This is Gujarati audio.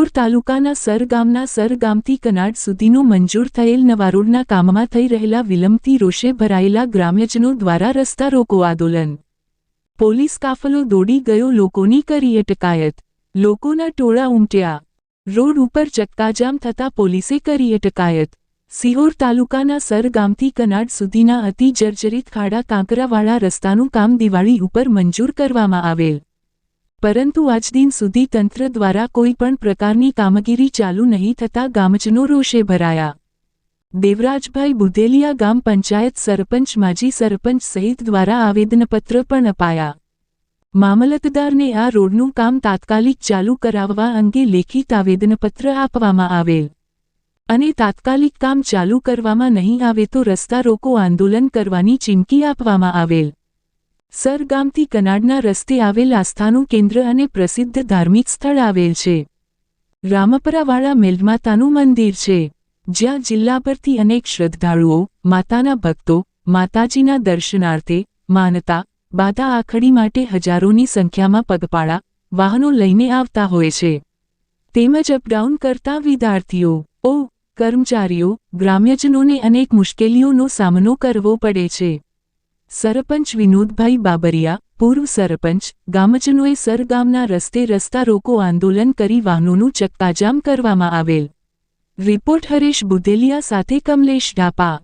સિહોર તાલુકાના સર ગામના સર ગામથી કનાડ સુધીનું મંજૂર થયેલ નવા રોડના કામમાં થઈ રહેલા વિલંબથી રોષે ભરાયેલા ગ્રામ્યજનો દ્વારા રસ્તા રોકો આંદોલન. પોલીસ કાફલો દોડી ગયો, લોકોની કરી અટકાયત. લોકોના ટોળા ઉમટ્યા. રોડ ઉપર ચક્કાજામ થતા પોલીસે કરી અટકાયત. સિહોર તાલુકાના સર ગામથી કનાડ સુધીના અતિ જર્જરિત ખાડા કાંકરાવાળા રસ્તાનું કામ દિવાળી ઉપર મંજૂર કરવામાં આવેલ, પરંતુ આજ દિન સુધી તંત્ર દ્વારા કોઈ પણ પ્રકારની કામગીરી ચાલુ નહીં થતાં ગામજનો રોષે ભરાયા. દેવરાજભાઈ બુધેલિયા ગામ પંચાયત સરપંચ, માજી સરપંચ સહિત દ્વારા આવેદનપત્ર પણ અપાયા. મામલતદારને આ રોડનું કામ તાત્કાલિક ચાલુ કરાવવા અંગે લેખિત આવેદનપત્ર આપવામાં આવેલ અને તાત્કાલિક કામ ચાલુ કરવામાં નહીં આવે તો રસ્તા રોકો આંદોલન કરવાની ચીમકી આપવામાં આવેલ. સર ગામથી કનાડના રસ્તે આવેલ આસ્થાનું કેન્દ્ર અને પ્રસિદ્ધ ધાર્મિક સ્થળ આવેલ છે. રામપરાવાળા મેલમાતાનું મંદિર છે, જ્યાં જિલ્લાભરથી અનેક શ્રદ્ધાળુઓ, માતાના ભક્તો માતાજીના દર્શનાર્થે માનતા બાધા આખડી માટે હજારોની સંખ્યામાં પગપાળા વાહનો લઈને આવતા હોય છે. તેમજ અપડાઉન કરતા વિદ્યાર્થીઓ, કર્મચારીઓ, ગ્રામ્યજનોને અનેક મુશ્કેલીઓનો સામનો કરવો પડે છે. સરપંચ વિનોદભાઈ બાબરિયા, પૂર્વ સરપંચ, ગામજનોએ સર ગામના રસ્તે રસ્તા રોકો આંદોલન કરી વાહનોનું ચક્કાજામ કરવામાં આવેલ. રિપોર્ટ હરેશ બુધેલિયા સાથે કમલેશ ઢાપા.